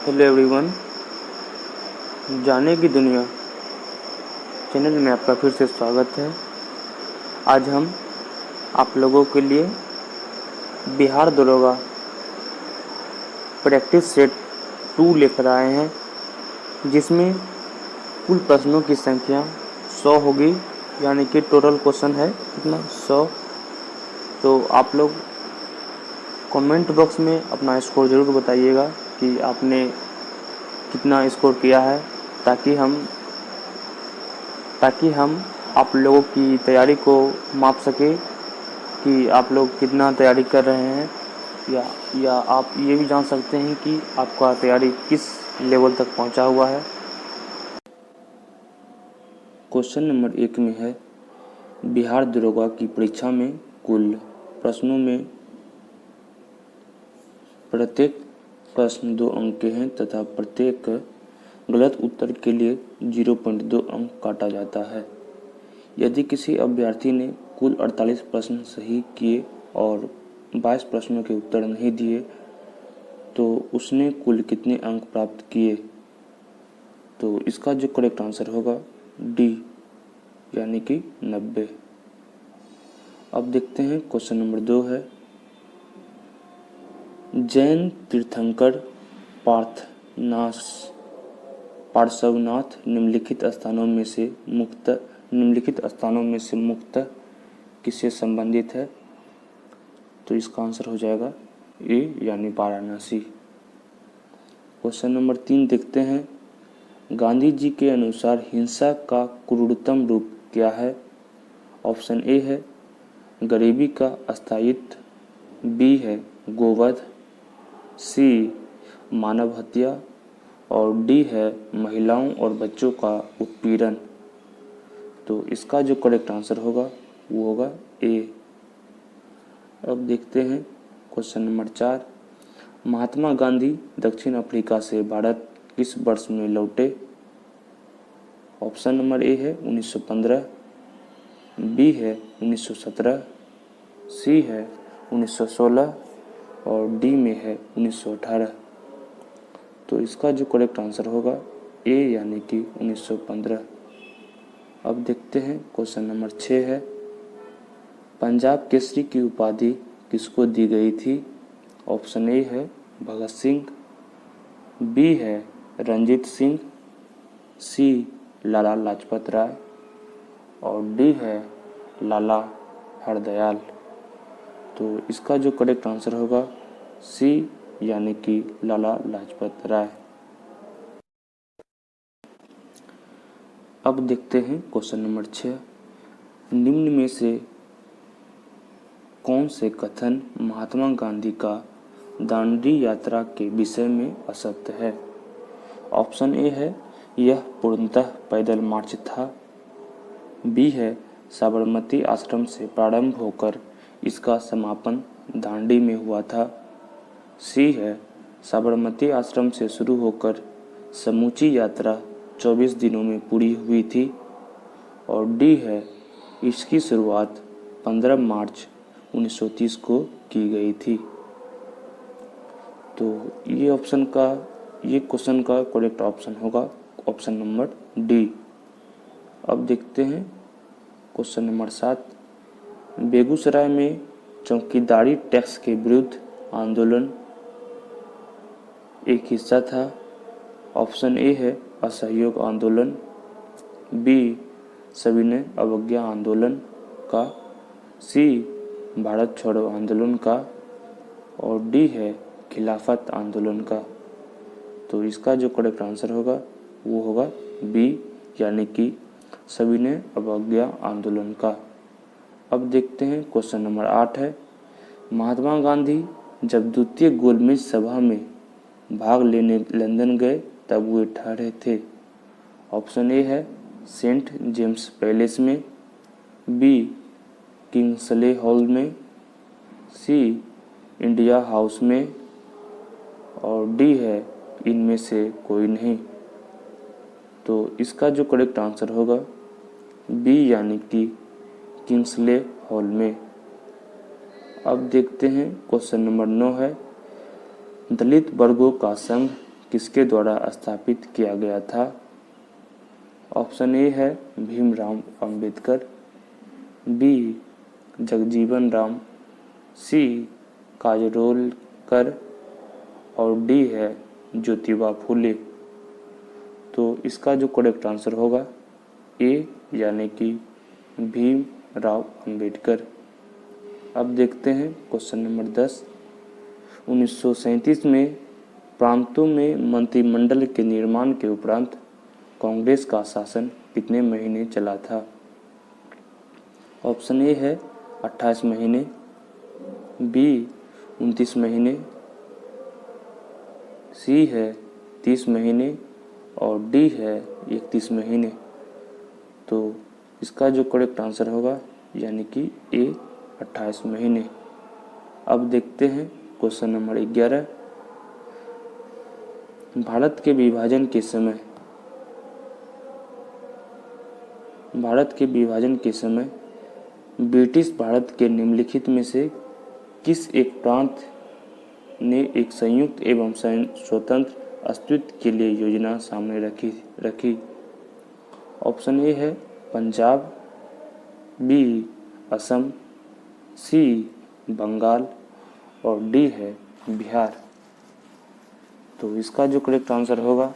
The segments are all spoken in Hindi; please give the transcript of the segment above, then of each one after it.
हेलो एवरीवन, जाने की दुनिया चैनल में आपका फिर से स्वागत है। आज हम आप लोगों के लिए बिहार दरोगा प्रैक्टिस सेट 2 लेकर आए हैं, जिसमें कुल प्रश्नों की संख्या 100 होगी, यानी कि टोटल क्वेश्चन है कितना 100। तो आप लोग कमेंट बॉक्स में अपना स्कोर ज़रूर बताइएगा कि आपने कितना स्कोर किया है, ताकि हम आप लोगों की तैयारी को माप सके कि आप लोग कितना तैयारी कर रहे हैं, या आप ये भी जान सकते हैं कि आपका तैयारी किस लेवल तक पहुंचा हुआ है। क्वेश्चन नंबर 1 में है, बिहार दरोगा की परीक्षा में कुल प्रश्नों में प्रत्येक प्रश्न 2 अंक के हैं तथा प्रत्येक गलत उत्तर के लिए 0.2 अंक काटा जाता है। यदि किसी अभ्यर्थी ने कुल 48 प्रश्न सही किए और 22 प्रश्नों के उत्तर नहीं दिए तो उसने कुल कितने अंक प्राप्त किए? तो इसका जो करेक्ट आंसर होगा डी, यानी कि 90। अब देखते हैं क्वेश्चन नंबर 2 है, जैन तीर्थंकर पार्श्वनाथ निम्नलिखित स्थानों में से मुक्त किससे संबंधित है? तो इसका आंसर हो जाएगा ए, यानी वाराणसी। क्वेश्चन नंबर 3 देखते हैं, गांधी जी के अनुसार हिंसा का क्रूरतम रूप क्या है? ऑप्शन ए है गरीबी का अस्थायित्व, बी है गोवध, सी मानव हत्या और डी है महिलाओं और बच्चों का उत्पीड़न। तो इसका जो करेक्ट आंसर होगा वो होगा ए। अब देखते हैं क्वेश्चन नंबर 4, महात्मा गांधी दक्षिण अफ्रीका से भारत किस वर्ष में लौटे? ऑप्शन नंबर ए है 1915, बी है 1917, सी है 1916 और डी में है 1918। तो इसका जो करेक्ट आंसर होगा ए, यानी कि 1915। अब देखते हैं क्वेश्चन नंबर 6 है, पंजाब केसरी की उपाधि किसको दी गई थी? ऑप्शन ए है भगत सिंह, बी है रंजीत सिंह, सी लाला लाजपत राय और डी है लाला हरदयाल। तो इसका जो करेक्ट आंसर होगा सी, यानी कि लाला लाजपत राय। अब देखते हैं क्वेश्चन नंबर 6, निम्न में से कौन से कथन महात्मा गांधी का दांडी यात्रा के विषय में असत्य है? ऑप्शन ए है यह पूर्णतः पैदल मार्च था, बी है साबरमती आश्रम से प्रारंभ होकर इसका समापन दांडी में हुआ था, सी है साबरमती आश्रम से शुरू होकर समूची यात्रा 24 दिनों में पूरी हुई थी और डी है इसकी शुरुआत 15 मार्च 1930 को की गई थी। तो ये क्वेश्चन का करेक्ट ऑप्शन होगा ऑप्शन नंबर डी। अब देखते हैं क्वेश्चन नंबर 7, बेगूसराय में चौकीदारी टैक्स के विरुद्ध आंदोलन एक हिस्सा था। ऑप्शन ए है असहयोग आंदोलन, बी सविनय अवज्ञा आंदोलन का, सी भारत छोड़ो आंदोलन का और डी है खिलाफत आंदोलन का। तो इसका जो करेक्ट आंसर होगा वो होगा बी, यानी कि सविनय अवज्ञा आंदोलन का। अब देखते हैं क्वेश्चन नंबर 8 है, महात्मा गांधी जब द्वितीय गोलमेज सभा में भाग लेने लंदन गए तब वे ठहरे थे। ऑप्शन ए है सेंट जेम्स पैलेस में, बी किंग्सले हॉल में, सी इंडिया हाउस में और डी है इनमें से कोई नहीं। तो इसका जो करेक्ट आंसर होगा बी, यानी कि किंग्सले हॉल में। अब देखते हैं क्वेश्चन नंबर 9 है, दलित वर्गों का संघ किसके द्वारा स्थापित किया गया था? ऑप्शन ए है भीमराव अंबेडकर, बी जगजीवन राम, सी काजरोलकर और डी है ज्योतिबा फूले। तो इसका जो करेक्ट आंसर होगा ए यानी कि भीमराव अंबेडकर। अब देखते हैं क्वेश्चन नंबर 10। 1937 में प्रांतों में मंत्रिमंडल के निर्माण के उपरांत कांग्रेस का शासन कितने महीने चला था? ऑप्शन ए है 28 महीने, बी 29 महीने, सी है 30 महीने और डी है 31 महीने। तो इसका जो करेक्ट आंसर होगा यानी कि ए 28 महीने। अब देखते हैं क्वेश्चन नंबर 11। भारत के विभाजन के समय ब्रिटिश भारत के निम्नलिखित में से किस एक प्रांत ने एक संयुक्त एवं स्वतंत्र अस्तित्व के लिए योजना सामने रखी? ऑप्शन ए है पंजाब, बी असम, सी बंगाल और डी है बिहार। तो इसका जो करेक्ट आंसर होगा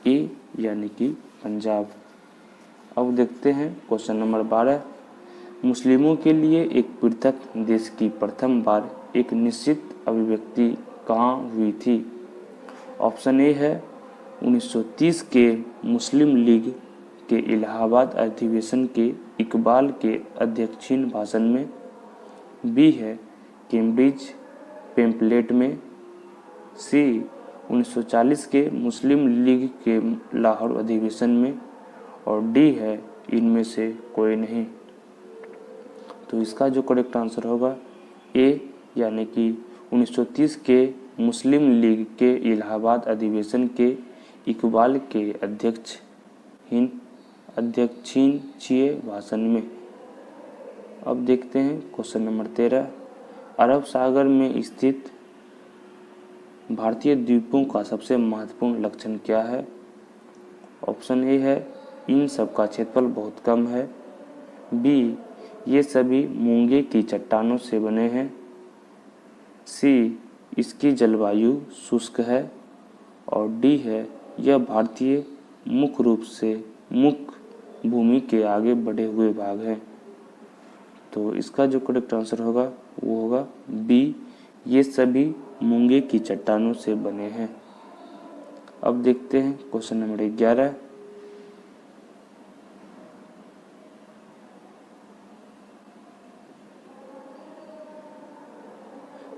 ए यानी कि पंजाब। अब देखते हैं क्वेश्चन नंबर 12। मुस्लिमों के लिए एक पृथक देश की प्रथम बार एक निश्चित अभिव्यक्ति कहाँ हुई थी? ऑप्शन ए है 1930 के मुस्लिम लीग के इलाहाबाद अधिवेशन के इकबाल के अध्यक्षीण भाषण में, बी है कैम्ब्रिज पेम्पलेट में, सी 1940 के मुस्लिम लीग के लाहौर अधिवेशन में और डी है इनमें से कोई नहीं। तो इसका जो करेक्ट आंसर होगा ए यानी कि 1930 के मुस्लिम लीग के इलाहाबाद अधिवेशन के इकबाल के अध्यक्षीय भाषण में। अब देखते हैं क्वेश्चन नंबर 13। अरब सागर में स्थित भारतीय द्वीपों का सबसे महत्वपूर्ण लक्षण क्या है? ऑप्शन ए है इन सब का क्षेत्रफल बहुत कम है, बी ये सभी मूंगे की चट्टानों से बने हैं, सी इसकी जलवायु शुष्क है और डी है यह भारतीय मुख्य रूप से मुख्य भूमि के आगे बढ़े हुए भाग हैं। तो इसका जो करेक्ट आंसर होगा वो होगा बी ये सभी मूंगे की चट्टानों से बने हैं। अब देखते हैं क्वेश्चन नंबर 11।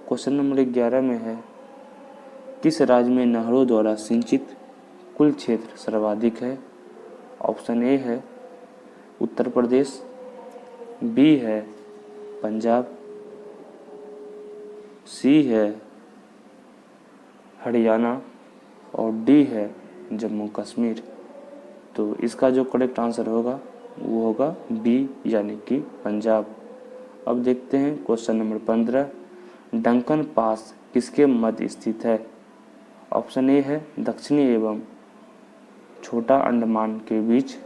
क्वेश्चन नंबर 11 में है किस राज्य में नहरों द्वारा सिंचित कुल क्षेत्र सर्वाधिक है? ऑप्शन ए है उत्तर प्रदेश, बी है पंजाब, सी है हरियाणा और डी है जम्मू कश्मीर। तो इसका जो करेक्ट आंसर होगा वो होगा बी यानी कि पंजाब। अब देखते हैं क्वेश्चन नंबर 15। डंकन पास किसके मध्य स्थित है? ऑप्शन ए है दक्षिणी एवं छोटा अंडमान के बीच,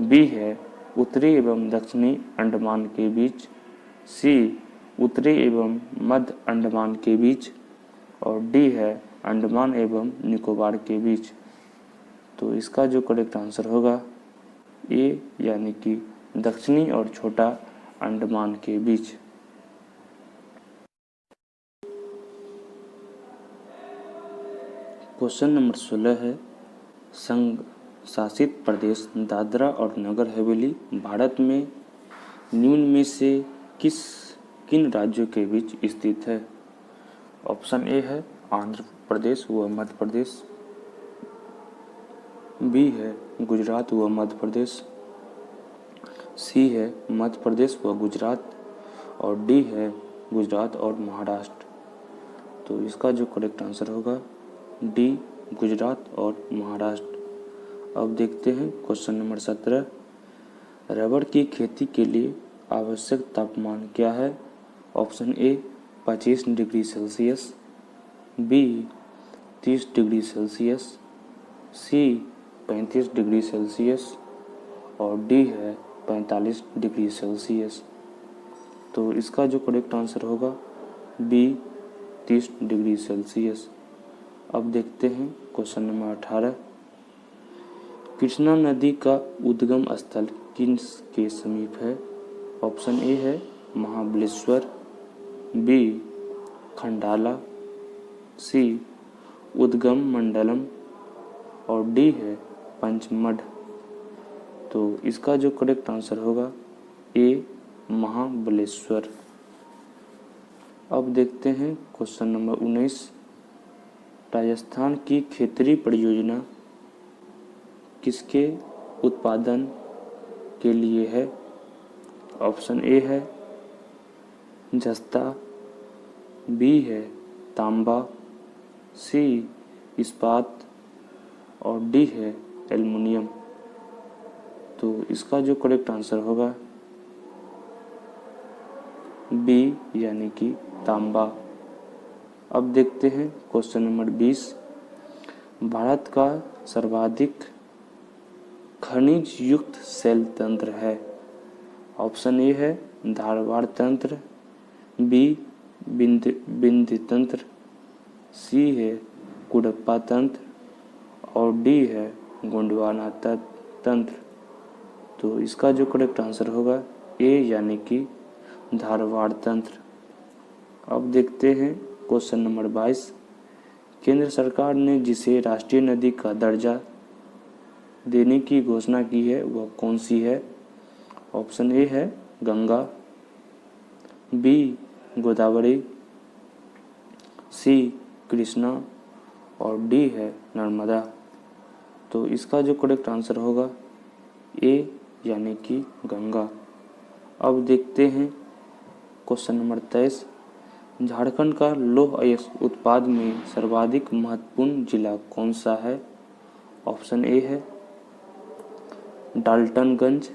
बी है उत्तरी एवं दक्षिणी अंडमान के बीच, सी उत्तरी एवं मध्य अंडमान के बीच और डी है अंडमान एवं निकोबार के बीच। तो इसका जो करेक्ट आंसर होगा ए यानी कि दक्षिणी और छोटा अंडमान के बीच। क्वेश्चन नंबर 16 है संघ शासित प्रदेश दादरा और नगर हवेली भारत में निम्न में से किन राज्यों के बीच स्थित है? ऑप्शन ए है आंध्र प्रदेश व मध्य प्रदेश, बी है गुजरात व मध्य प्रदेश, सी है मध्य प्रदेश व गुजरात और डी है गुजरात और महाराष्ट्र। तो इसका जो करेक्ट आंसर होगा डी गुजरात और महाराष्ट्र। अब देखते हैं क्वेश्चन नंबर 17। रबड़ की खेती के लिए आवश्यक तापमान क्या है? Option A 25 degree Celsius, B 30 degree Celsius, C 35 degree Celsius और डी है 45 डिग्री सेल्सियस। तो इसका जो करेक्ट आंसर होगा बी 30 डिग्री सेल्सियस। अब देखते हैं क्वेश्चन नंबर 18। कृष्णा नदी का उद्गम स्थल किस के समीप है? ऑप्शन ए है महाबलेश्वर, बी खंडाला, सी उद्गम मंडलम और डी है पंचमढ़। तो इसका जो करेक्ट आंसर होगा ए महाबलेश्वर। अब देखते हैं क्वेश्चन नंबर 19। राजस्थान की खेतरी परियोजना किसके उत्पादन के लिए है? ऑप्शन ए है जस्ता, बी है तांबा, सी इस्पात और डी है एल्युमिनियम। तो इसका जो करेक्ट आंसर होगा बी यानी कि तांबा। अब देखते हैं क्वेश्चन नंबर 20। भारत का सर्वाधिक खनिज युक्त सेल तंत्र है? ऑप्शन ए है धारवाड़ तंत्र, बी बिंद तंत्र, सी है कुडप्पा तंत्र और डी है गोंडवाना तंत्र। तो इसका जो करेक्ट आंसर होगा ए यानी कि धारवाड़ तंत्र। अब देखते हैं क्वेश्चन नंबर 22। केंद्र सरकार ने जिसे राष्ट्रीय नदी का दर्जा देने की घोषणा की है वह कौन सी है? ऑप्शन ए है गंगा, बी गोदावरी, सी कृष्णा और डी है नर्मदा। तो इसका जो करेक्ट आंसर होगा ए यानी कि गंगा। अब देखते हैं क्वेश्चन नंबर 23। झारखंड का लौह अयस्क उत्पाद में सर्वाधिक महत्वपूर्ण जिला कौन सा है? ऑप्शन ए है डाल्टनगंज,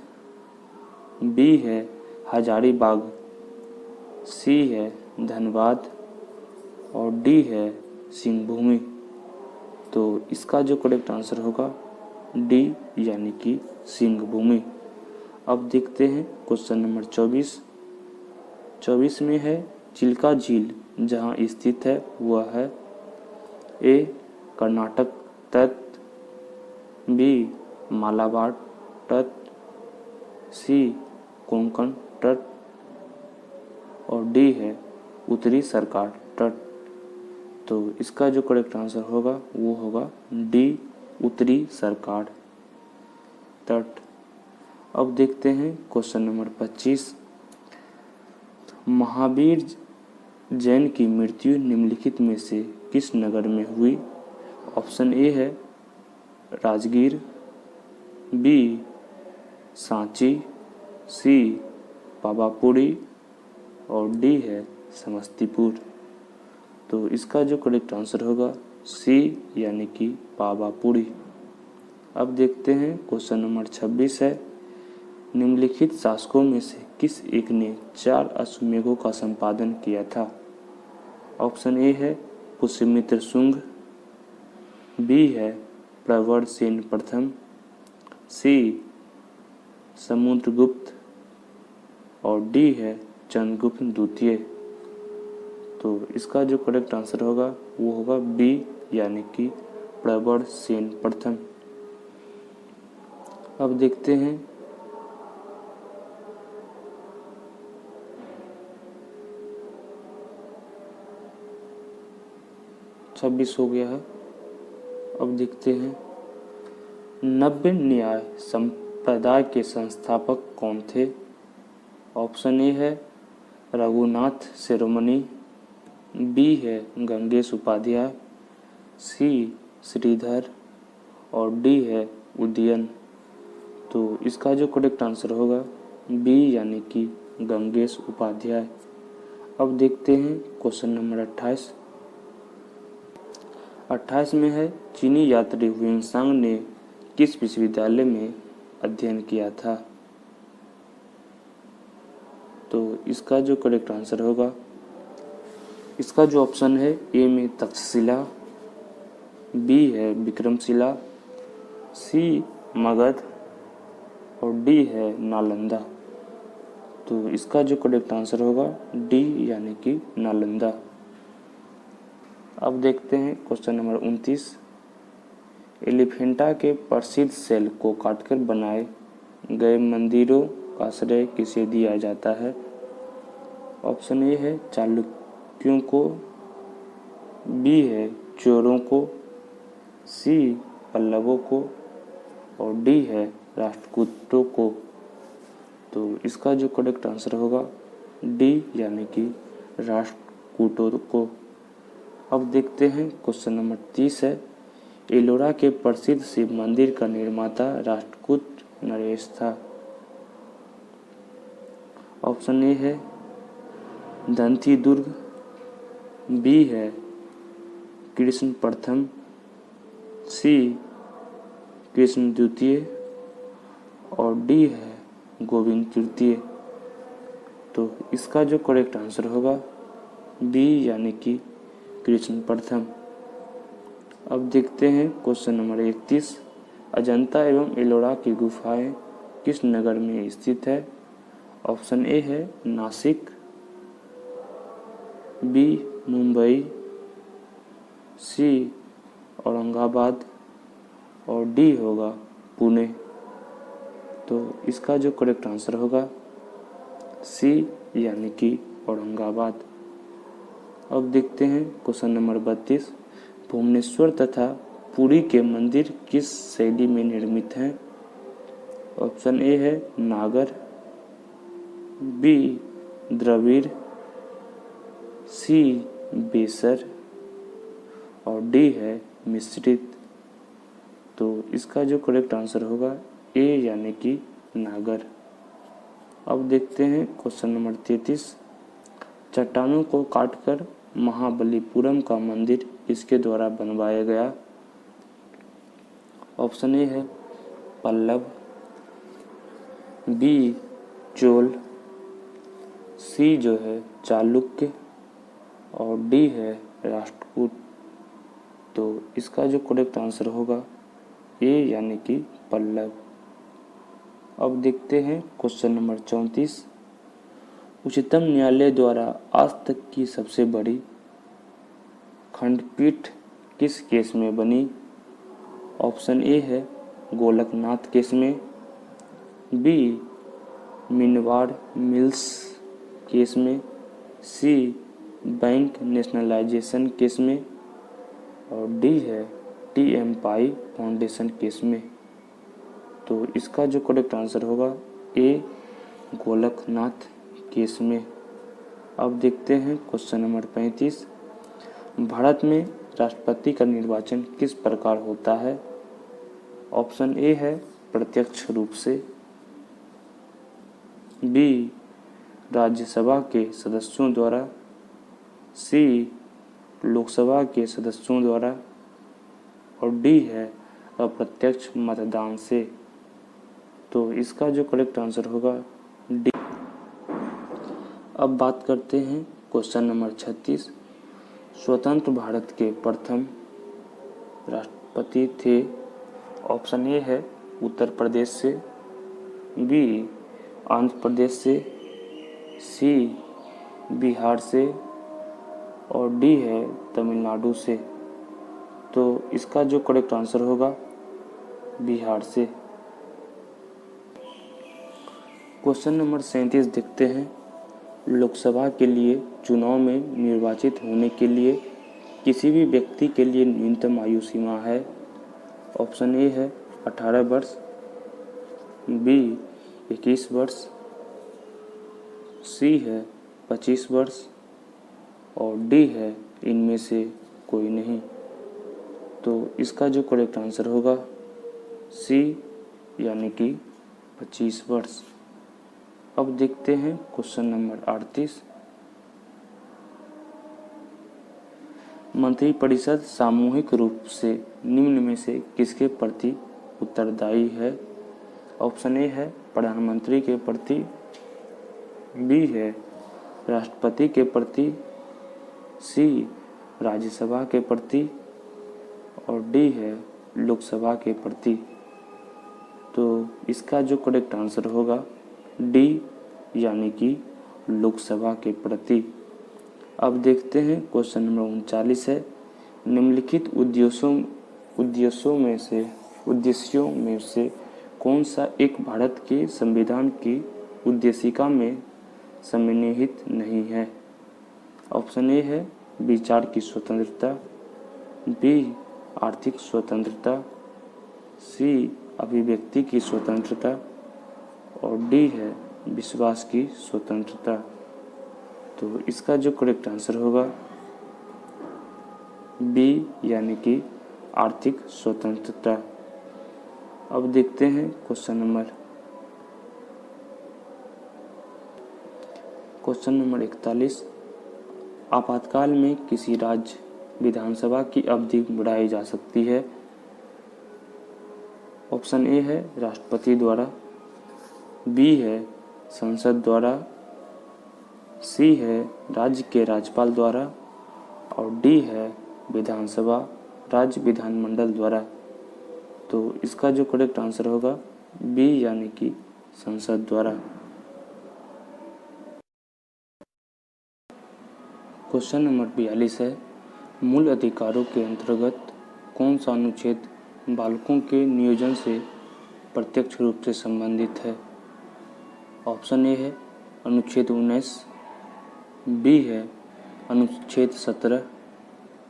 बी है हजारीबाग, सी है धनबाद और डी है सिंहभूमि। तो इसका जो करेक्ट आंसर होगा डी यानी कि सिंहभूमि। अब देखते हैं क्वेश्चन नंबर 24। 24 में है चिल्का झील जहाँ स्थित है वह है ए कर्नाटक तट, बी मालाबार तट, सी कोंकण तट और डी है उत्तरी सरकार तट। तो इसका जो करेक्ट आंसर होगा वो होगा डी उत्तरी सरकार तट। अब देखते हैं क्वेश्चन नंबर 25। महावीर जैन की मृत्यु निम्नलिखित में से किस नगर में हुई? ऑप्शन ए है राजगीर, बी सांची, सी पावापुरी और डी है समस्तीपुर। तो इसका जो करेक्ट आंसर होगा सी यानी कि पावापुरी। अब देखते हैं क्वेश्चन नंबर 26 है निम्नलिखित शासकों में से किस एक ने 4 अश्वमेधों का संपादन किया था? ऑप्शन ए है पुष्यमित्र शुंग, बी है प्रवरसेन प्रथम, सी समुद्रगुप्त और डी है चंद्रगुप्त द्वितीय। तो इसका जो करेक्ट आंसर होगा वो होगा बी यानी कि प्रवरसेन प्रथम। अब देखते हैं छब्बीस हो गया है। अब देखते हैं नव्य न्याय संप्रदाय के संस्थापक कौन थे? ऑप्शन ए है रघुनाथ शिरोमणि, बी है गंगेश उपाध्याय, सी श्रीधर और डी है उदयन। तो इसका जो करेक्ट आंसर होगा बी यानी कि गंगेश उपाध्याय। अब देखते हैं क्वेश्चन नंबर 28। 28 में है चीनी यात्री हुएनसांग ने किस विश्वविद्यालय में अध्ययन किया था? तो इसका जो करेक्ट आंसर होगा इसका जो ऑप्शन है ए में तक्षशिला, बी है विक्रमशिला, सी मगध और डी है नालंदा। तो इसका जो करेक्ट आंसर होगा डी यानी कि नालंदा। अब देखते हैं क्वेश्चन नंबर 29। एलिफेंटा के प्रसिद्ध सेल को काटकर बनाए गए मंदिरों का श्रेय किसे दिया जाता है? ऑप्शन ए है चालुक्यों को, बी है चोरों को, सी पल्लवों को और डी है राष्ट्रकूटों को। तो इसका जो करेक्ट आंसर होगा डी यानी कि राष्ट्रकूटों को। अब देखते हैं क्वेश्चन नंबर 30 है। एलोरा के प्रसिद्ध शिव मंदिर का निर्माता राष्ट्रकूट नरेश था। ऑप्शन ए है दंती दुर्ग, बी है कृष्ण प्रथम, सी कृष्ण द्वितीय और डी है गोविंद तृतीय। तो इसका जो करेक्ट आंसर होगा बी यानी कि कृष्ण प्रथम। अब देखते हैं क्वेश्चन नंबर 31। अजंता एवं एलोरा की गुफाएं किस नगर में स्थित है? ऑप्शन ए है नासिक, बी मुंबई, सी औरंगाबाद और डी होगा पुणे। तो इसका जो करेक्ट आंसर होगा सी यानी कि औरंगाबाद। अब देखते हैं क्वेश्चन नंबर 32। भुवनेश्वर तथा पुरी के मंदिर किस शैली में निर्मित हैं? ऑप्शन ए है नागर, बी द्रविड़, सी बेसर और डी है मिश्रित। तो इसका जो करेक्ट आंसर होगा ए यानी कि नागर। अब देखते हैं क्वेश्चन नंबर 33। चट्टानों को काटकर महाबलीपुरम का मंदिर किसके द्वारा बनवाया गया? ऑप्शन ए है पल्लव, बी चोल, सी जो है चालुक्य और डी है राष्ट्रकूट। तो इसका जो करेक्ट आंसर होगा ए यानी कि पल्लव। अब देखते हैं क्वेश्चन नंबर 34। उच्चतम न्यायालय द्वारा आज तक की सबसे बड़ी खंडपीठ किस केस में बनी? ऑप्शन ए है गोलकनाथ केस में, बी मिनवार मिल्स केस में, सी बैंक नेशनलाइजेशन केस में और डी है टी.एम. पाई फाउंडेशन केस में। तो इसका जो करेक्ट आंसर होगा ए गोलकनाथ केस में। अब देखते हैं क्वेश्चन नंबर 35। भारत में राष्ट्रपति का निर्वाचन किस प्रकार होता है? ऑप्शन ए है प्रत्यक्ष रूप से, बी राज्यसभा के सदस्यों द्वारा, सी लोकसभा के सदस्यों द्वारा और डी है अप्रत्यक्ष मतदान से। तो इसका जो करेक्ट आंसर होगा डी। अब बात करते हैं क्वेश्चन नंबर 36। स्वतंत्र भारत के प्रथम राष्ट्रपति थे। ऑप्शन ए है उत्तर प्रदेश से, बी आंध्र प्रदेश से, सी बिहार से और डी है तमिलनाडु से। तो इसका जो करेक्ट आंसर होगा बिहार से। क्वेश्चन नंबर 37 देखते हैं। लोकसभा के लिए चुनाव में निर्वाचित होने के लिए किसी भी व्यक्ति के लिए न्यूनतम आयु सीमा है? ऑप्शन ए है 18 वर्ष, बी 21 वर्ष, सी है 25 वर्ष और डी है इनमें से कोई नहीं। तो इसका जो करेक्ट आंसर होगा सी यानी कि 25 वर्ष। अब देखते हैं क्वेश्चन नंबर 38। मंत्रिपरिषद सामूहिक रूप से निम्न में से किसके प्रति उत्तरदायी है? ऑप्शन ए है प्रधानमंत्री के प्रति, बी है राष्ट्रपति के प्रति, सी राज्यसभा के प्रति और डी है लोकसभा के प्रति। तो इसका जो करेक्ट आंसर होगा डी, यानी कि लोकसभा के प्रति। अब देखते हैं क्वेश्चन नंबर 39 है, निम्नलिखित उद्देश्यों में से कौन सा एक भारत के संविधान की उद्देशिका में सम्मिलित नहीं है। ऑप्शन ए है विचार की स्वतंत्रता, बी आर्थिक स्वतंत्रता, सी अभिव्यक्ति की स्वतंत्रता और डी है विश्वास की स्वतंत्रता। तो इसका जो करेक्ट आंसर होगा बी, यानी कि आर्थिक स्वतंत्रता। अब देखते हैं क्वेश्चन नंबर 41, आपातकाल में किसी राज्य विधानसभा की अवधि बढ़ाई जा सकती है। ऑप्शन ए है राष्ट्रपति द्वारा, बी है संसद द्वारा, सी है राज्य के राज्यपाल द्वारा और डी है विधानसभा राज्य विधानमंडल द्वारा। तो इसका जो करेक्ट आंसर होगा बी, यानी कि संसद द्वारा। क्वेश्चन नंबर 42 है, मूल अधिकारों के अंतर्गत कौन सा अनुच्छेद बालकों के नियोजन से प्रत्यक्ष रूप से संबंधित है। ऑप्शन ए है अनुच्छेद 19, बी है अनुच्छेद 17,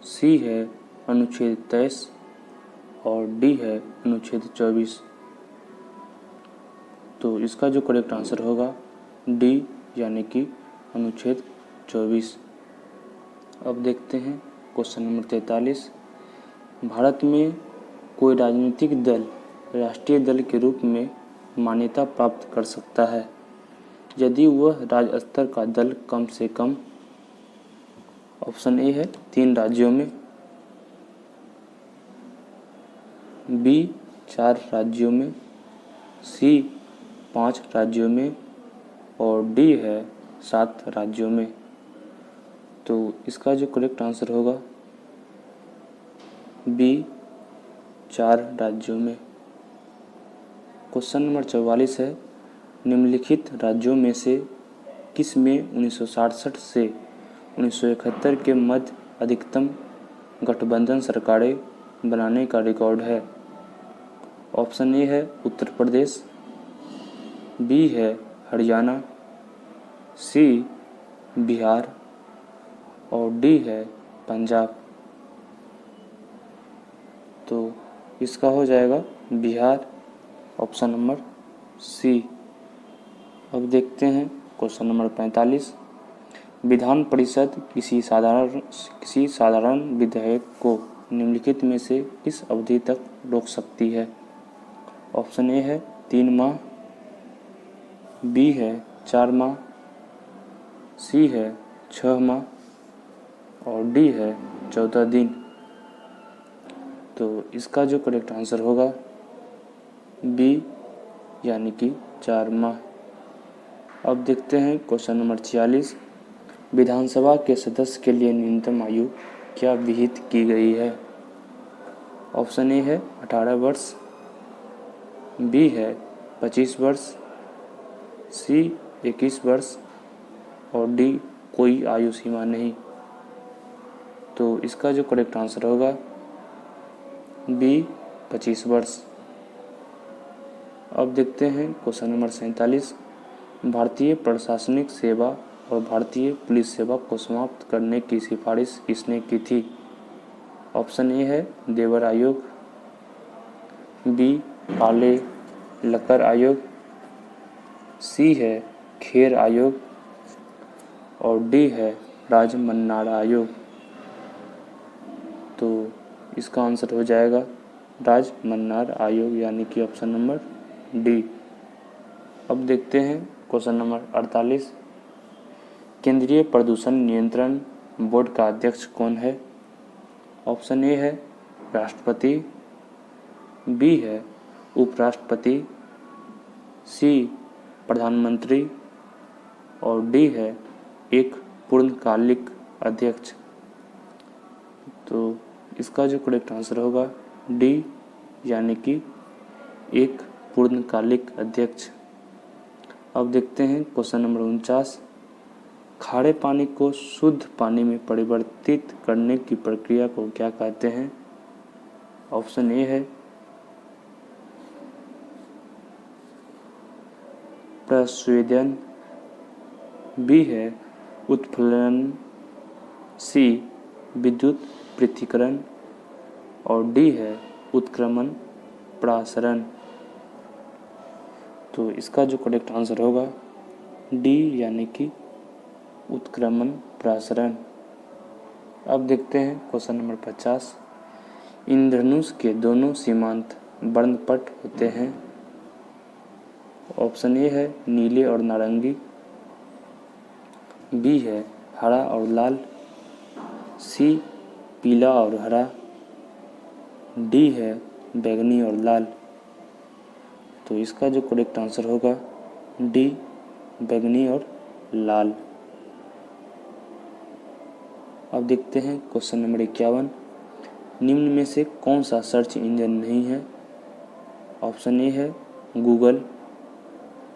सी है अनुच्छेद 23 और डी है अनुच्छेद 24। तो इसका जो करेक्ट आंसर होगा डी, यानी कि अनुच्छेद 24। अब देखते हैं क्वेश्चन नंबर 43, भारत में कोई राजनीतिक दल राष्ट्रीय दल के रूप में मान्यता प्राप्त कर सकता है यदि वह राज्य स्तर का दल कम से कम। ऑप्शन ए है 3 राज्यों में, बी 4 राज्यों में, सी 5 राज्यों में और डी है 7 राज्यों में। तो इसका जो करेक्ट आंसर होगा बी, 4 राज्यों में। क्वेश्चन नंबर 44 है, निम्नलिखित राज्यों में से किस में 1967 से 1971 के मध्य अधिकतम गठबंधन सरकारें बनाने का रिकॉर्ड है। ऑप्शन ए है उत्तर प्रदेश, बी है हरियाणा, सी बिहार और डी है पंजाब। तो इसका हो जाएगा बिहार, ऑप्शन नंबर सी। अब देखते हैं क्वेश्चन नंबर 45, विधान परिषद किसी साधारण विधेयक को निम्नलिखित में से किस अवधि तक रोक सकती है। ऑप्शन ए है 3 माह, बी है 4 माह, सी है 6 माह और डी है 14 दिन। तो इसका जो करेक्ट आंसर होगा बी, यानी कि 4 माह। अब देखते हैं क्वेश्चन नंबर 46, विधानसभा के सदस्य के लिए न्यूनतम आयु क्या विहित की गई है। ऑप्शन ए है 18 वर्ष, बी है 25 वर्ष, सी 21 वर्ष और डी कोई आयु सीमा नहीं। तो इसका जो करेक्ट आंसर होगा बी, 25 वर्ष। अब देखते हैं क्वेश्चन नंबर 47, भारतीय प्रशासनिक सेवा और भारतीय पुलिस सेवा को समाप्त करने की सिफारिश किसने की थी। ऑप्शन ए है देवर आयोग, बी काले लकर आयोग, सी है खेर आयोग और डी है राजमन्नाड़ा आयोग। तो इसका आंसर हो जाएगा राजमन्नाड़ आयोग, यानी कि ऑप्शन नंबर डी। अब देखते हैं क्वेश्चन नंबर 48, केंद्रीय प्रदूषण नियंत्रण बोर्ड का अध्यक्ष कौन है। ऑप्शन ए है राष्ट्रपति, बी है उपराष्ट्रपति, सी प्रधानमंत्री और डी है एक पूर्णकालिक अध्यक्ष। तो इसका जो करेक्ट आंसर होगा डी, यानी कि एक पूर्णकालिक अध्यक्ष। अब देखते हैं क्वेश्चन नंबर 49। खारे पानी को शुद्ध पानी में परिवर्तित करने की प्रक्रिया को क्या कहते हैं? ऑप्शन ए है प्रस्वेदन, बी है उत्प्लवन, सी विद्युत पृथक्करण और डी है उत्क्रमण प्रासरण। तो इसका जो करेक्ट आंसर होगा डी, यानी कि उत्क्रमण प्रासरण। अब देखते हैं क्वेश्चन नंबर 50। इंद्रधनुष के दोनों सीमांत वर्णपट होते हैं। ऑप्शन ए है नीले और नारंगी, बी है हरा और लाल, सी पीला और हरा, डी है बैंगनी और लाल। तो इसका जो करेक्ट आंसर होगा डी, बैंगनी और लाल। अब देखते हैं क्वेश्चन नंबर 51। निम्न में से कौन सा सर्च इंजन नहीं है? ऑप्शन ए है गूगल,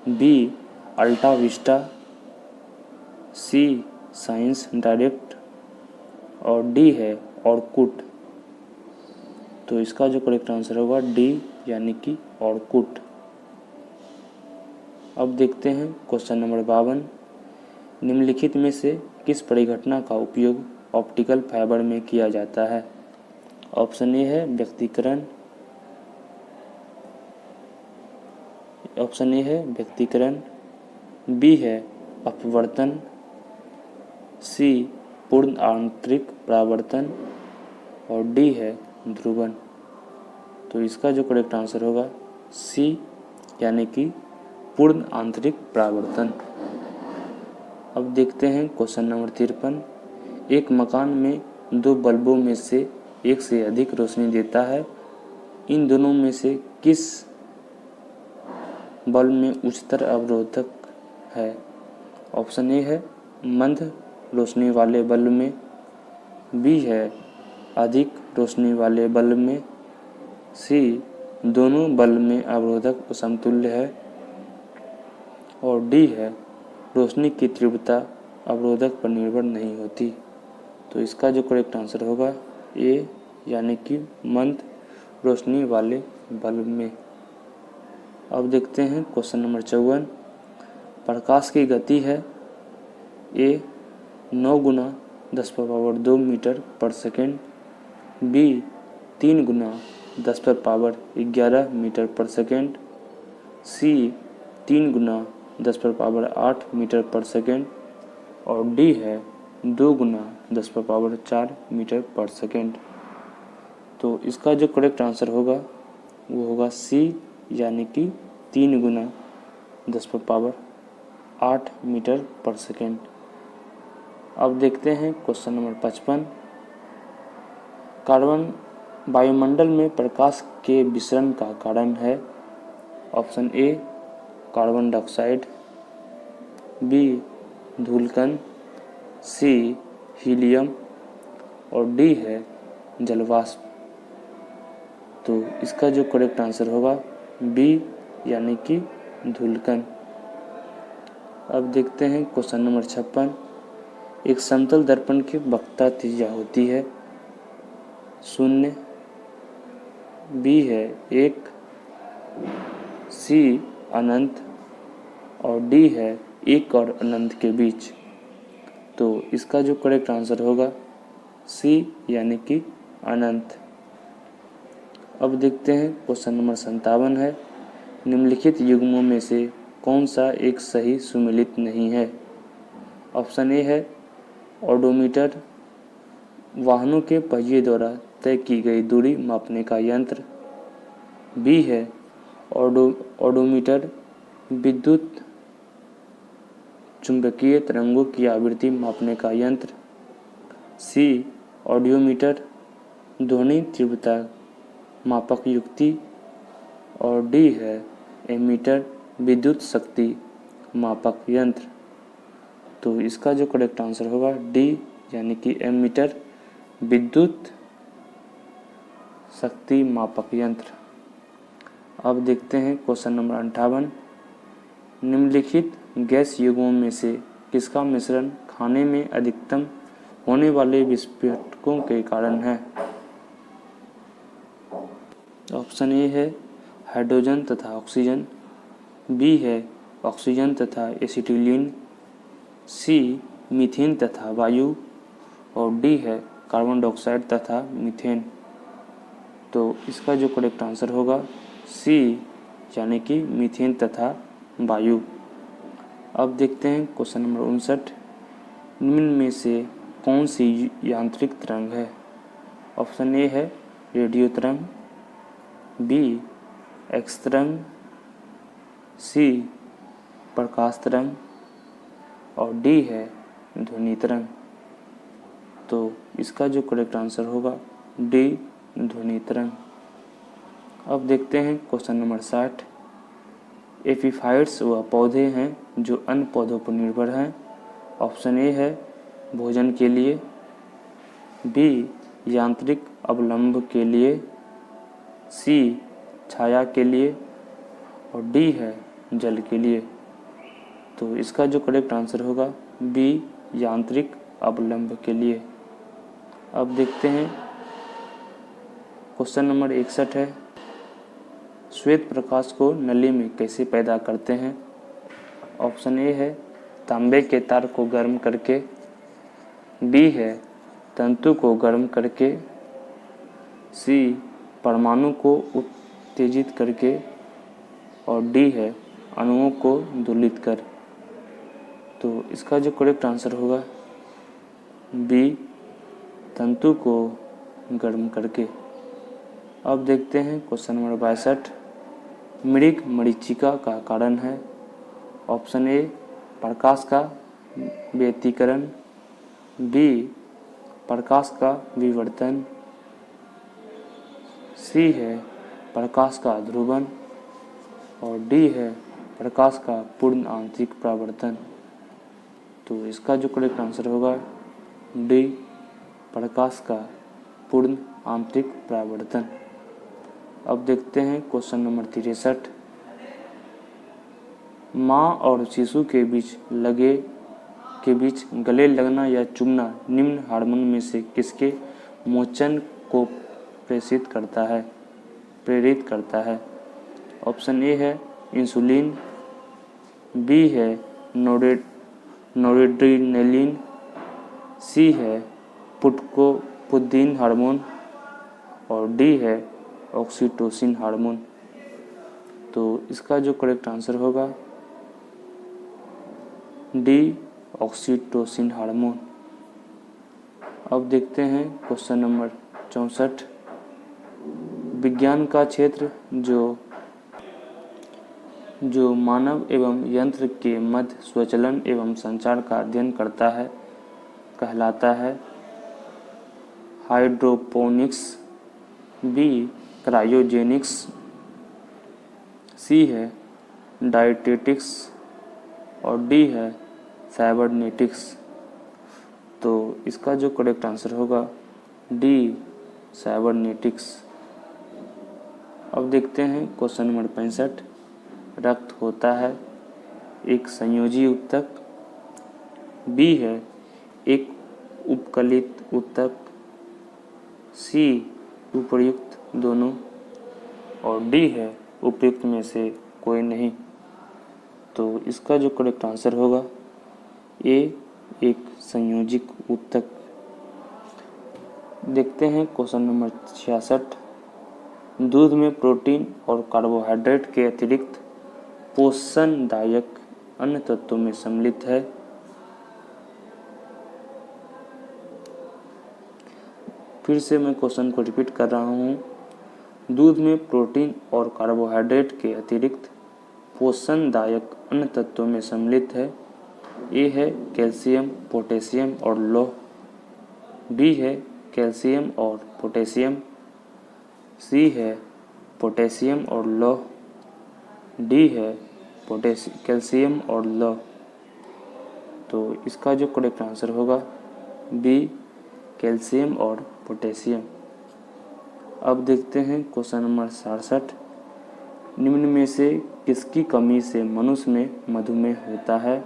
बी अल्टा विस्टा, सी साइंस डायरेक्ट और डी है ऑरकुट। तो इसका जो करेक्ट आंसर होगा डी, यानी कि ऑरकुट। अब देखते हैं क्वेश्चन नंबर 52। निम्नलिखित में से किस परिघटना का उपयोग ऑप्टिकल फाइबर में किया जाता है? ऑप्शन ए है व्यक्तीकरण, बी है अपवर्तन, सी पूर्ण आंतरिक परावर्तन और डी है ध्रुवन। तो इसका जो करेक्ट आंसर होगा सी, यानी कि पूर्ण आंतरिक परावर्तन। अब देखते हैं क्वेश्चन नंबर 53। एक मकान में दो बल्बों में से एक से अधिक रोशनी देता है। इन दोनों में से किस बल्ब में उच्चतर अवरोधक है? ऑप्शन ए है मंद रोशनी वाले बल्ब में, बी है अधिक रोशनी वाले बल्ब में, सी दोनों बल्ब में अवरोधक समतुल्य है और डी है रोशनी की तीव्रता अवरोधक पर निर्भर नहीं होती। तो इसका जो करेक्ट आंसर होगा ए, यानी कि मंद रोशनी वाले बल्ब में। अब देखते हैं क्वेश्चन नंबर 54। प्रकाश की गति है ए 9 गुना 10⁻² मीटर पर सेकेंड, बी 3 गुना 10⁻11 मीटर पर सेकेंड, सी 3 गुना 10⁻8 मीटर पर सेकेंड और डी है 2 गुना 10⁻4 मीटर पर सेकेंड। तो इसका जो करेक्ट आंसर होगा वो होगा सी, यानी कि 3 गुना 10⁻8 मीटर पर सेकेंड। अब देखते हैं क्वेश्चन नंबर 55। कार्बन वायुमंडल में प्रकाश के विसरण का कारण है। Option A carbon dioxide, B धूलकण, सी हीलियम और डी है जलवाष्प। तो इसका जो करेक्ट आंसर होगा बी, यानी कि धूलकण। अब देखते हैं क्वेश्चन नंबर 56। एक समतल दर्पण की वक्रता त्रिज्या होती है 0, बी है 1, सी अनंत और डी है 1 और अनंत के बीच। तो इसका जो करेक्ट आंसर होगा सी, यानी कि अनंत। अब देखते हैं क्वेश्चन नंबर 57 है। निम्नलिखित युग्मों में से कौन सा एक सही सुमेलित नहीं है? ऑप्शन ए है ओडोमीटर, वाहनों के पहिए द्वारा तय की गई दूरी मापने का यंत्र, बी है ओडोमीटर विद्युत चुंबकीय तरंगों की आवृत्ति मापने का यंत्र, सी ऑडियोमीटर ध्वनि तीव्रता मापक युक्ति और डी है एमीटर विद्युत शक्ति मापक यंत्र। तो इसका जो करेक्ट आंसर होगा डी, यानी कि एमीटर विद्युत शक्ति मापक यंत्र। अब देखते हैं क्वेश्चन नंबर 58। निम्नलिखित गैस युग्मों में से किसका मिश्रण खाने में अधिकतम होने वाले विस्फोटकों के कारण है? ऑप्शन ए है हाइड्रोजन तथा ऑक्सीजन, बी है ऑक्सीजन तथा एसिटिलीन, सी मीथेन तथा वायु और डी है कार्बन डाइऑक्साइड तथा मीथेन। तो इसका जो करेक्ट आंसर होगा सी यानी कि मीथेन तथा वायु। अब देखते हैं क्वेश्चन नंबर 59। निम्न में से कौन सी यांत्रिक तरंग है? ऑप्शन ए है रेडियो तरंग, बी एक्स तरंग, सी प्रकाश तरंग और डी है ध्वनि तरंग। तो इसका जो करेक्ट आंसर होगा डी ध्वनि तरंग। अब देखते हैं क्वेश्चन नंबर 60। एपीफाइट्स वह पौधे हैं जो अन्य पौधों पर निर्भर हैं। ऑप्शन ए है भोजन के लिए, बी यांत्रिक अवलंब के लिए, सी छाया के लिए और डी है जल के लिए। तो इसका जो करेक्ट आंसर होगा बी यांत्रिक अवलंब के लिए। अब देखते हैं क्वेश्चन नंबर 61 है श्वेत प्रकाश को नली में कैसे पैदा करते हैं? ऑप्शन ए है तांबे के तार को गर्म करके, बी है तंतु को गर्म करके, सी परमाणु को उत्तेजित करके और डी है अणुओं को धूलित कर। तो इसका जो करेक्ट आंसर होगा बी तंतु को गर्म करके। अब देखते हैं क्वेश्चन नंबर 62। मृग मरीचिका का कारण है। ऑप्शन ए प्रकाश का व्यतिकरण, बी प्रकाश का विवर्तन, सी है प्रकाश का ध्रुवन और डी है प्रकाश का पूर्ण आंतरिक परावर्तन। तो इसका जो करेक्ट आंसर होगा डी प्रकाश का पूर्ण आंतरिक परावर्तन। अब देखते हैं क्वेश्चन नंबर 63। माँ और शिशु के बीच गले लगना या चूमना निम्न हार्मोन में से किसके मोचन को प्रेरित करता है? ऑप्शन ए है इंसुलिन, बी है नोरेड्रेनालिन, सी है पुद्दिन हार्मोन और डी है ऑक्सीटोसिन हार्मोन। तो इसका जो करेक्ट आंसर होगा डी ऑक्सीटोसिन हार्मोन। अब देखते हैं क्वेश्चन नंबर 64। विज्ञान का क्षेत्र जो मानव एवं यंत्र के मध्य स्वचलन एवं संचार का अध्ययन करता है कहलाता है हाइड्रोपोनिक्स, बी क्रायोजेनिक्स, सी है डायटेटिक्स और डी है साइबरनेटिक्स। तो इसका जो करेक्ट आंसर होगा डी साइबरनेटिक्स। अब देखते हैं क्वेश्चन नंबर 65। रक्त होता है एक संयोजी ऊतक, बी है एक उपकलित ऊतक, सी उपर्युक्त दोनों और डी है उपयुक्त में से कोई नहीं। तो इसका जो करेक्ट आंसर होगा ए एक संयोजिक ऊतक। देखते हैं क्वेश्चन नंबर 66। दूध में प्रोटीन और कार्बोहाइड्रेट के अतिरिक्त पोषणदायक अन्य तत्वों में सम्मिलित है। फिर से मैं क्वेश्चन को रिपीट कर रहा हूँ। दूध में प्रोटीन और कार्बोहाइड्रेट के अतिरिक्त पोषणदायक अन्य तत्वों में सम्मिलित है। ए है कैल्शियम, पोटेशियम और लौह, बी है कैल्शियम और पोटेशियम, सी है पोटेशियम और लौह, डी है कैल्शियम और लौह। तो इसका जो करेक्ट आंसर होगा बी कैल्शियम और पोटेशियम। अब देखते हैं क्वेश्चन नंबर 67। निम्न में से किसकी कमी से मनुष्य में मधुमेह होता है?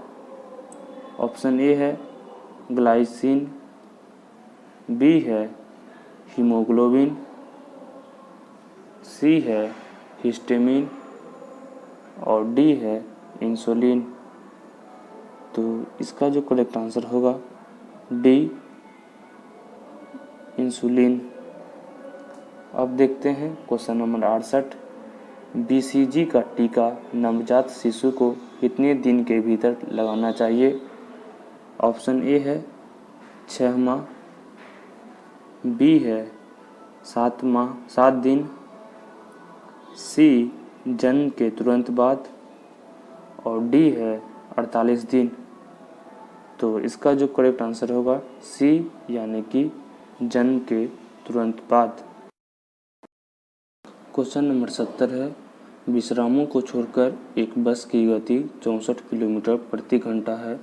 ऑप्शन ए है ग्लाइसिन, बी है हीमोग्लोबिन, सी है हिस्टामिन और डी है इंसुलिन। तो इसका जो करेक्ट आंसर होगा डी, इंसुलिन। अब देखते हैं क्वेश्चन नंबर 68। बीसीजी का टीका नवजात शिशु को कितने दिन के भीतर लगाना चाहिए? ऑप्शन ए है 6 माह, बी है 7 दिन, सी जन्म के तुरंत बाद और डी है 48 दिन। तो इसका जो करेक्ट आंसर होगा सी, यानी कि जन्म के तुरंत बाद। क्वेश्चन नंबर 70 है। विश्रामों को छोड़कर एक बस की गति 64 किलोमीटर प्रति घंटा है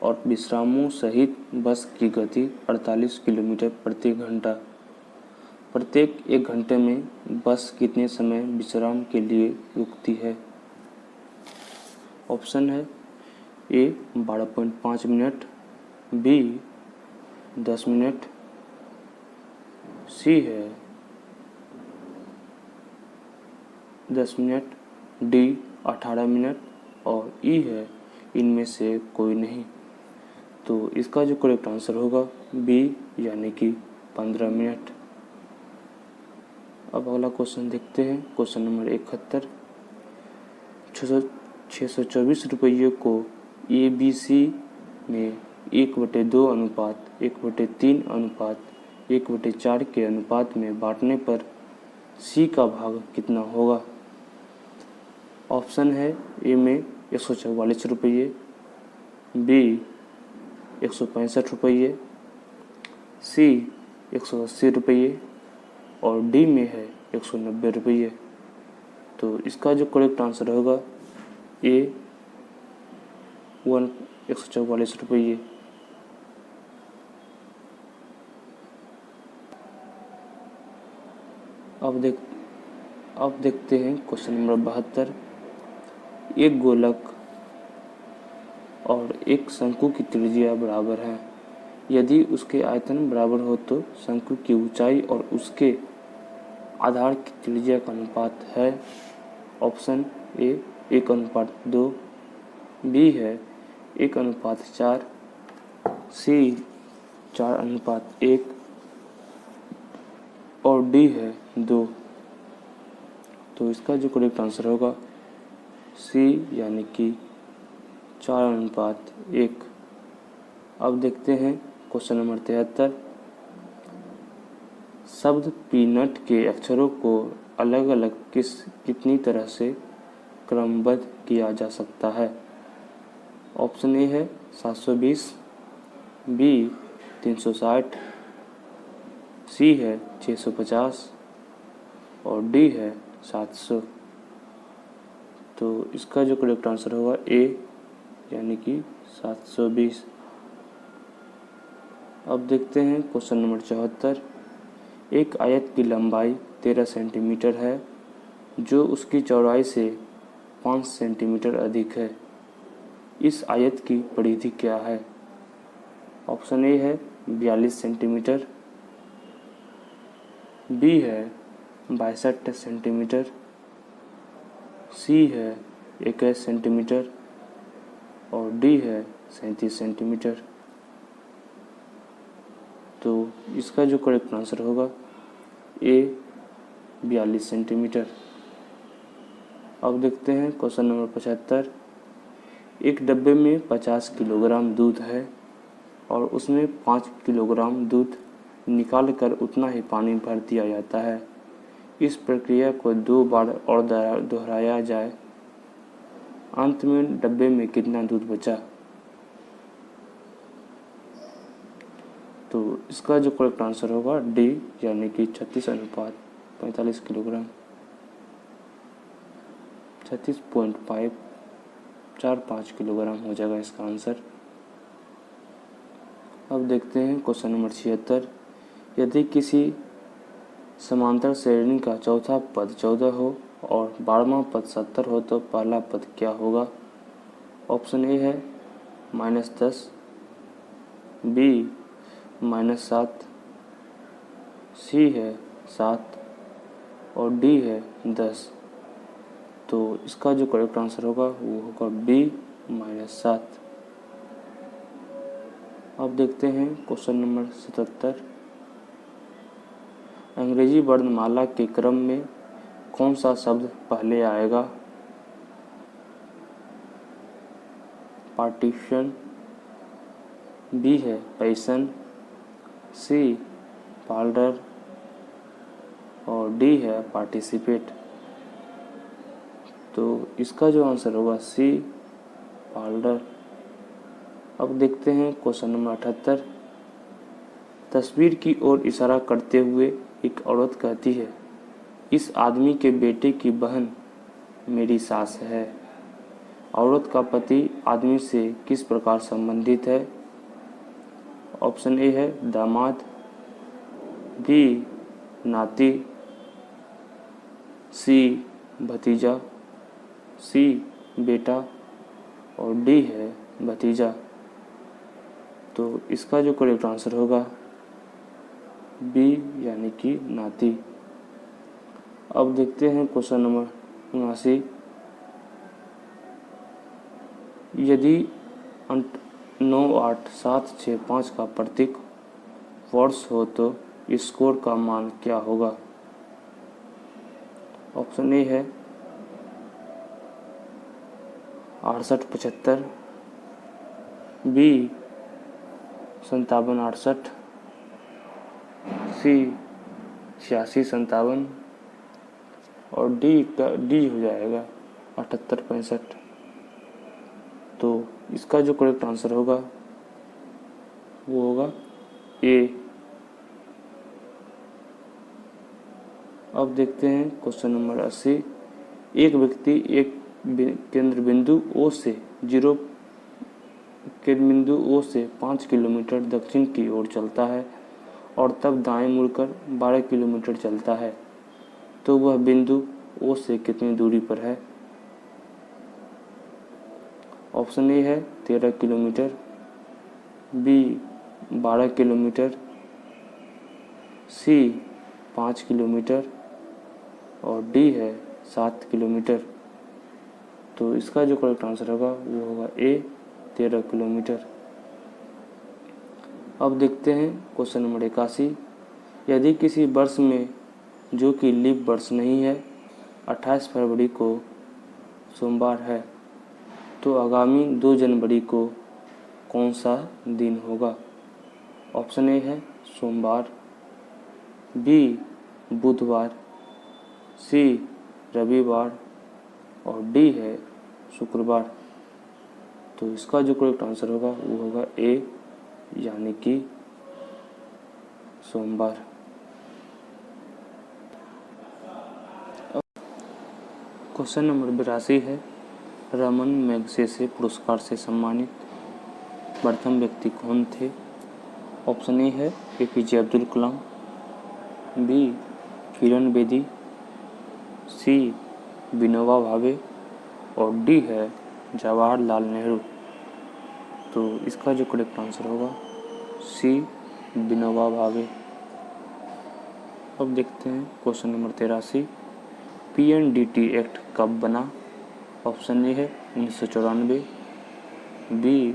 और विश्रामों सहित बस की गति 48 किलोमीटर प्रति घंटा। प्रत्येक 1 घंटे में बस कितने समय विश्राम के लिए रुकती है? ऑप्शन है ए 12.5 मिनट, बी 10 मिनट, सी है 10 मिनट, डी 18 मिनट और ई है इनमें से कोई नहीं। तो इसका जो करेक्ट आंसर होगा बी, यानी कि 15 मिनट। अब अगला क्वेश्चन देखते हैं। Question number 71। 624 रुपये को ABC में 1/2 अनुपात 1/3 अनुपात 1/4 के अनुपात में बांटने पर C का भाग कितना होगा? ऑप्शन है ए में 144 रुपये, बी 165 रुपये, सी 180 रुपये और डी में है 190 रुपये। तो इसका जो करेक्ट आंसर होगा ए 144 रुपये। अब देखते हैं क्वेश्चन नंबर 72। एक गोलक और एक शंकु की त्रिज्या बराबर है। यदि उसके आयतन बराबर हो तो शंकु की ऊंचाई और उसके आधार की त्रिज्या का अनुपात है। ऑप्शन ए 1:2, बी है 1:4, सी 4:1 और डी है 2। तो इसका जो करेक्ट आंसर होगा सी, यानी कि 4:1। अब देखते हैं क्वेश्चन नंबर 73। शब्द पीनट के अक्षरों को अलग अलग कितनी तरह से क्रमबद्ध किया जा सकता है? ऑप्शन ए है 720, बी 360, सी है 650 और डी है 700। तो इसका जो करेक्ट आंसर होगा ए, यानी कि 720। अब देखते हैं क्वेश्चन नंबर 74। एक आयत की लंबाई 13 सेंटीमीटर है जो उसकी चौड़ाई से 5 सेंटीमीटर अधिक है। इस आयत की परिधि क्या है? ऑप्शन ए है 42 सेंटीमीटर, बी है 62 सेंटीमीटर, सी है 21 सेंटीमीटर और डी है 37 सेंटीमीटर। तो इसका जो करेक्ट आंसर होगा ए 42 सेंटीमीटर। अब देखते हैं क्वेश्चन नंबर 75। एक डब्बे में 50 किलोग्राम दूध है और उसमें 5 किलोग्राम दूध निकाल कर उतना ही पानी भर दिया जाता है। इस प्रक्रिया को 2 बार और दोहराया जाए। अंत में डब्बे में कितना दूध बचा? तो इसका जो करेक्ट आंसर होगा डी, यानी कि 36:45 किलोग्राम, 36.545 किलोग्राम हो जाएगा इसका आंसर। अब देखते हैं क्वेश्चन नंबर 76। यदि किसी समांतर श्रेणी का चौथा पद 14 हो और 12वां पद 70 हो तो पहला पद क्या होगा? ऑप्शन ए है -10, बी -7, सी है 7 और डी है 10। तो इसका जो करेक्ट आंसर होगा वो होगा बी -7। अब देखते हैं क्वेश्चन नंबर 77। अंग्रेजी वर्णमाला के क्रम में कौन सा शब्द पहले आएगा? पार्टीशन, बी है पैशन, सी पाल्डर और डी है पार्टिसिपेट। तो इसका जो आंसर होगा सी पाल्डर। अब देखते हैं क्वेश्चन नंबर 78। तस्वीर की ओर इशारा करते हुए एक औरत कहती है, इस आदमी के बेटे की बहन मेरी सास है। औरत का पति आदमी से किस प्रकार संबंधित है? ऑप्शन ए है दामाद, बी नाती, सी भतीजा, सी बेटा और डी है भतीजा। तो इसका जो करेक्ट आंसर होगा बी यानी कि नाती। अब देखते हैं क्वेश्चन नंबर 79। यदि 9, 8, 7, 6, 5 का प्रतीक वर्ष हो तो स्कोर का मान क्या होगा? ऑप्शन ए है 68, 75, बी 57, 68, सी 86, 57 और डी हो जाएगा 78, 65। तो इसका जो करेक्ट आंसर होगा वो होगा ए। अब देखते हैं क्वेश्चन नंबर 80। एक व्यक्ति एक केंद्र बिंदु ओ से 5 किलोमीटर दक्षिण की ओर चलता है और तब दाएं मुड़कर 12 किलोमीटर चलता है, तो वह बिंदु ओ से कितनी दूरी पर है? ऑप्शन ए है 13 किलोमीटर, बी 12 किलोमीटर, सी 5 किलोमीटर और डी है 7 किलोमीटर। तो इसका जो करेक्ट आंसर होगा वो होगा ए 13 किलोमीटर। अब देखते हैं क्वेश्चन नंबर 81। यदि किसी वर्ष में जो कि लीप वर्ष नहीं है 28 फरवरी को सोमवार है, तो आगामी 2 जनवरी को कौन सा दिन होगा? ऑप्शन ए है सोमवार, बी बुधवार, सी रविवार और डी है शुक्रवार। तो इसका जो करेक्ट आंसर होगा वो होगा ए यानी कि सोमवार। क्वेश्चन नंबर 82 है, रमन मैगसेसे पुरस्कार से सम्मानित प्रथम व्यक्ति कौन थे? ऑप्शन ए है एपीजे अब्दुल कलाम, बी किरण बेदी, सी विनोबा भावे और डी है जवाहरलाल नेहरू। तो इसका जो करेक्ट आंसर होगा सी विनोबा भावे। अब देखते हैं क्वेश्चन नंबर 83। पीएनडीटी एक्ट कब बना? ऑप्शन ए है 1994, बी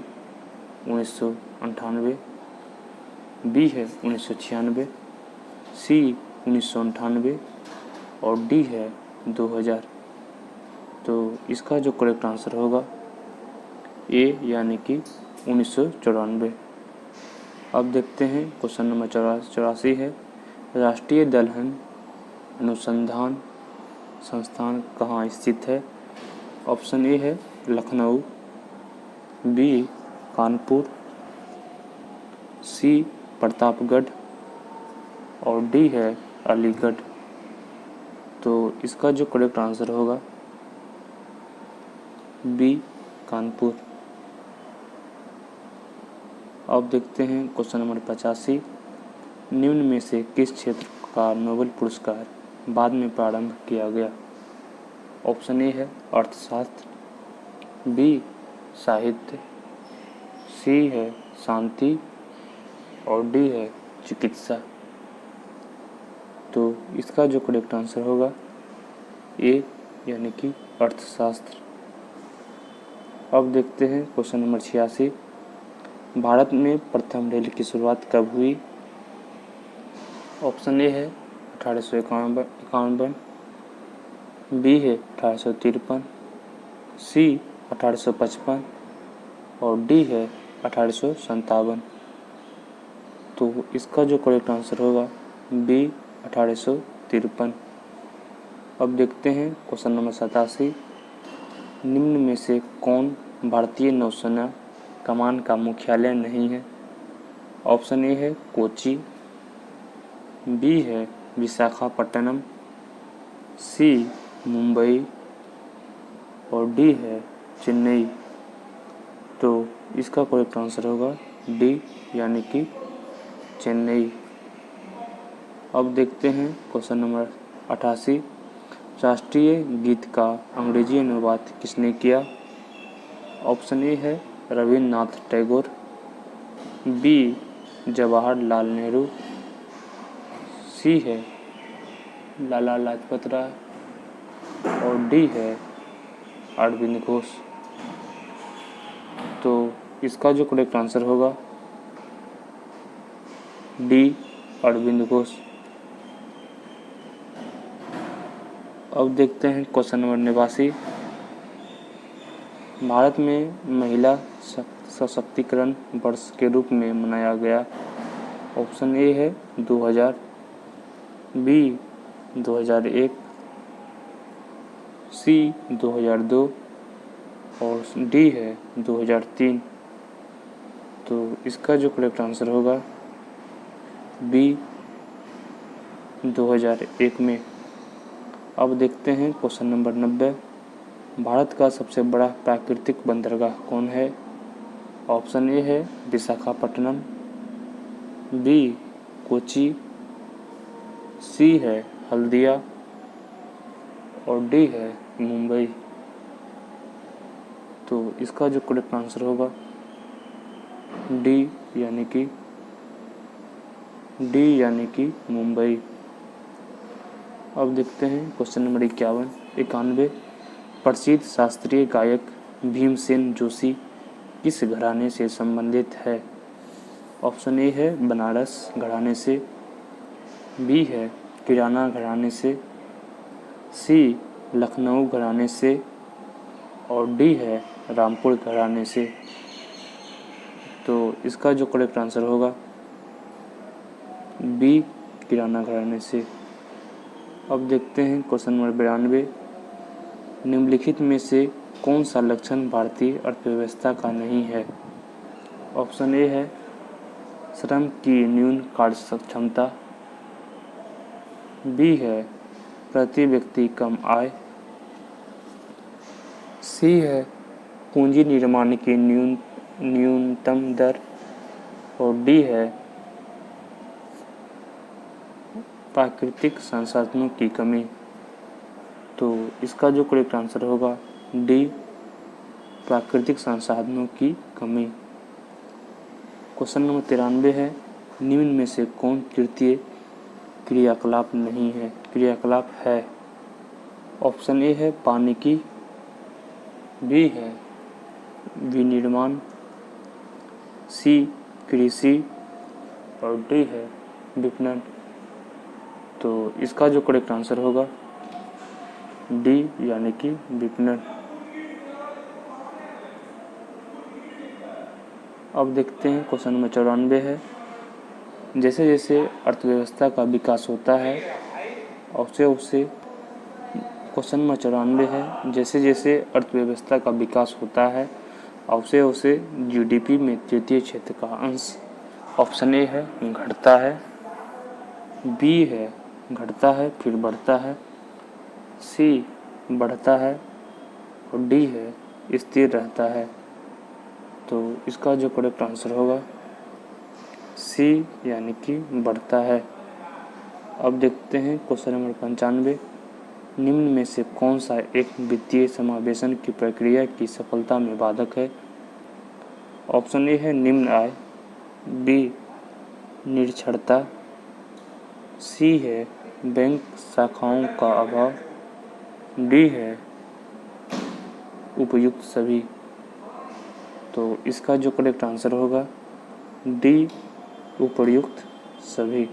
1998, बी है 1996, सी 1998 और डी है 2000। तो इसका जो करेक्ट आंसर होगा ए यानी कि 1994। अब देखते हैं क्वेश्चन नंबर 84 है, राष्ट्रीय दलहन अनुसंधान संस्थान कहाँ स्थित है? ऑप्शन ए है लखनऊ, बी कानपुर, सी प्रतापगढ़ और डी है अलीगढ़। तो इसका जो करेक्ट आंसर होगा बी कानपुर। अब देखते हैं क्वेश्चन नंबर 85। निम्न में से किस क्षेत्र का नोबेल पुरस्कार बाद में प्रारंभ किया गया? ऑप्शन ए है अर्थशास्त्र, बी साहित्य, सी है शांति और डी है चिकित्सा। तो इसका जो करेक्ट आंसर होगा ए यानी कि अर्थशास्त्र। अब देखते हैं क्वेश्चन नंबर 86। भारत में प्रथम रेल की शुरुआत कब हुई? ऑप्शन ए है 1851, बी है 1853, सी 1855 और डी है 1857। तो इसका जो करेक्ट आंसर होगा बी 1853। अब देखते हैं क्वेश्चन नंबर 87। निम्न में से कौन भारतीय नौसेना कमान का मुख्यालय नहीं है? ऑप्शन ए है कोची, बी है विशाखापट्टनम, सी मुंबई और डी है चेन्नई। तो इसका करेक्ट आंसर होगा डी यानी कि चेन्नई। अब देखते हैं क्वेश्चन नंबर 88। राष्ट्रीय गीत का अंग्रेजी अनुवाद किसने किया? ऑप्शन ए है रविन्द्रनाथ टैगोर, बी जवाहरलाल नेहरू, सी है लाला लाजपत राय और डी है अरविंद घोष। तो इसका जो करेक्ट आंसर होगा डी अरविंद घोष। अब देखते हैं क्वेश्चन नंबर 89। भारत में महिला सशक्तिकरण वर्ष के रूप में मनाया गया? ऑप्शन ए है 2000, बी 2001, सी 2002 और डी है 2003। तो इसका जो करेक्ट आंसर होगा बी 2001 में। अब देखते हैं क्वेश्चन नंबर 90। भारत का सबसे बड़ा प्राकृतिक बंदरगाह कौन है? ऑप्शन ए है विशाखापट्टनम, बी कोची, सी है हल्दिया और डी है मुंबई। तो इसका जो करेक्ट आंसर होगा डी यानी कि मुंबई। अब देखते हैं क्वेश्चन नंबर 91। प्रसिद्ध शास्त्रीय गायक भीमसेन जोशी किस घराने से संबंधित है? ऑप्शन ए है बनारस घराने से, बी है किराना घराने से, सी लखनऊ घराने से और डी है रामपुर घराने से। तो इसका जो करेक्ट आंसर होगा बी किराना घराने से। अब देखते हैं क्वेश्चन नंबर 92। निम्नलिखित में से कौन सा लक्षण भारतीय अर्थव्यवस्था का नहीं है? ऑप्शन ए है श्रम की न्यून कार्य क्षमता, बी है प्रति व्यक्ति कम आय, सी है पूंजी निर्माण की न्यूनतम दर और डी है प्राकृतिक संसाधनों की कमी। तो इसका जो करेक्ट आंसर होगा डी प्राकृतिक संसाधनों की कमी। क्वेश्चन नंबर 93 है। निम्न में से कौन तृतीय क्रियाकलाप नहीं है? क्रियाकलाप है। ऑप्शन ए है पानी की, बी है विनिर्माण, सी कृषि और डी है विपणन। तो इसका जो करेक्ट आंसर होगा डी यानी कि विपणन। अब देखते हैं क्वेश्चन नंबर 94 है। जैसे जैसे अर्थव्यवस्था का विकास होता है उससे क्वेश्चन नंबर 94 है। जैसे जैसे अर्थव्यवस्था का विकास होता है उसे जीडीपी में तृतीय क्षेत्र का अंश ऑप्शन ए है घटता है, बी है घटता है फिर बढ़ता है, सी बढ़ता है और डी है स्थिर रहता है। तो इसका जो करेक्ट आंसर होगा सी यानी कि बढ़ता है। अब देखते हैं क्वेश्चन नंबर 95। निम्न में से कौन सा एक वित्तीय समावेशन की प्रक्रिया की सफलता में बाधक है? ऑप्शन ए है निम्न आय, बी निरक्षरता, सी है बैंक शाखाओं का अभाव, डी है उपयुक्त सभी। तो इसका जो करेक्ट आंसर होगा डी उपयुक्त सभी।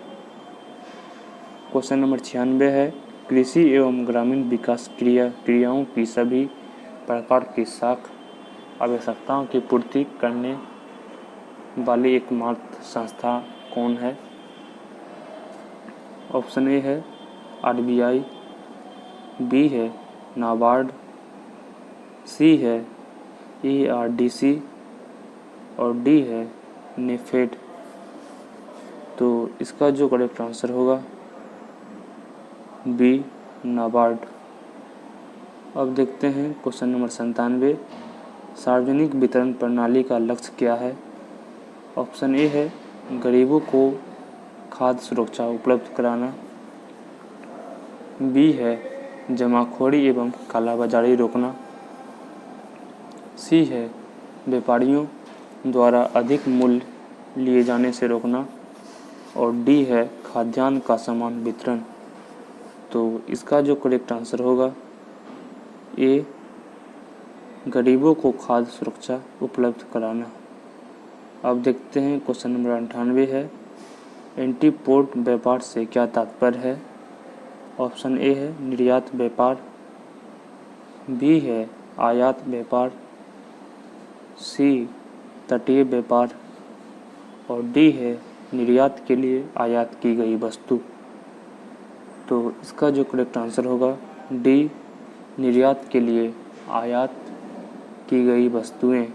क्वेश्चन नंबर 96 है कृषि एवं ग्रामीण विकास क्रियाओं की सभी प्रकार की साख आवश्यकताओं की पूर्ति करने वाली एकमात्र संस्था कौन है? ऑप्शन ए है आरबीआई, बी है नाबार्ड, सी है ईआरडीसी और डी है नेफेड। तो इसका जो करेक्ट आंसर होगा बी नाबार्ड। अब देखते हैं क्वेश्चन नंबर 97। सार्वजनिक वितरण प्रणाली का लक्ष्य क्या है? ऑप्शन ए है गरीबों को खाद्य सुरक्षा उपलब्ध कराना, बी है जमाखोरी एवं कालाबाजारी रोकना, सी है व्यापारियों द्वारा अधिक मूल्य लिए जाने से रोकना और डी है खाद्यान्न का समान वितरण। तो इसका जो करेक्ट आंसर होगा ए गरीबों को खाद्य सुरक्षा उपलब्ध कराना। अब देखते हैं क्वेश्चन नंबर 98 है एंटीपोर्ट व्यापार से क्या तात्पर्य है? ऑप्शन ए है निर्यात व्यापार, बी है आयात व्यापार, सी तटीय व्यापार और डी है निर्यात के लिए आयात की गई वस्तु। तो इसका जो करेक्ट आंसर होगा डी निर्यात के लिए आयात की गई वस्तुएं।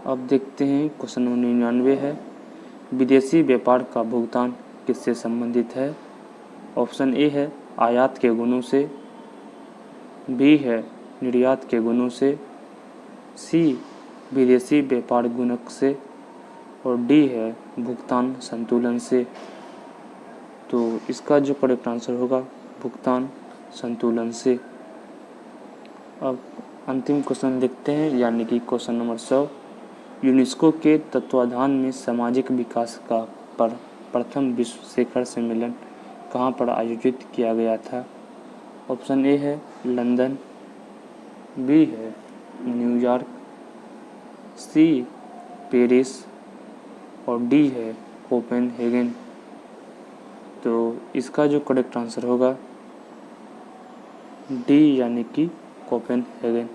अब देखते हैं क्वेश्चन नंबर 99 है विदेशी व्यापार का भुगतान किससे संबंधित है? ऑप्शन ए है आयात के गुणों से, बी है निर्यात के गुणों से, सी विदेशी व्यापार गुणक से और डी है भुगतान संतुलन से। तो इसका जो करेक्ट आंसर होगा भुगतान संतुलन से। अब अंतिम क्वेश्चन देखते हैं यानी कि क्वेश्चन नंबर 100। यूनेस्को के तत्वाधान में सामाजिक विकास का प्रथम विश्व शिखर सम्मेलन कहाँ पर आयोजित किया गया था? ऑप्शन ए है लंदन, बी है न्यूयॉर्क, सी पेरिस और डी है कोपेनहेगन। तो इसका जो करेक्ट आंसर होगा डी यानी कि कोपेनहेगन।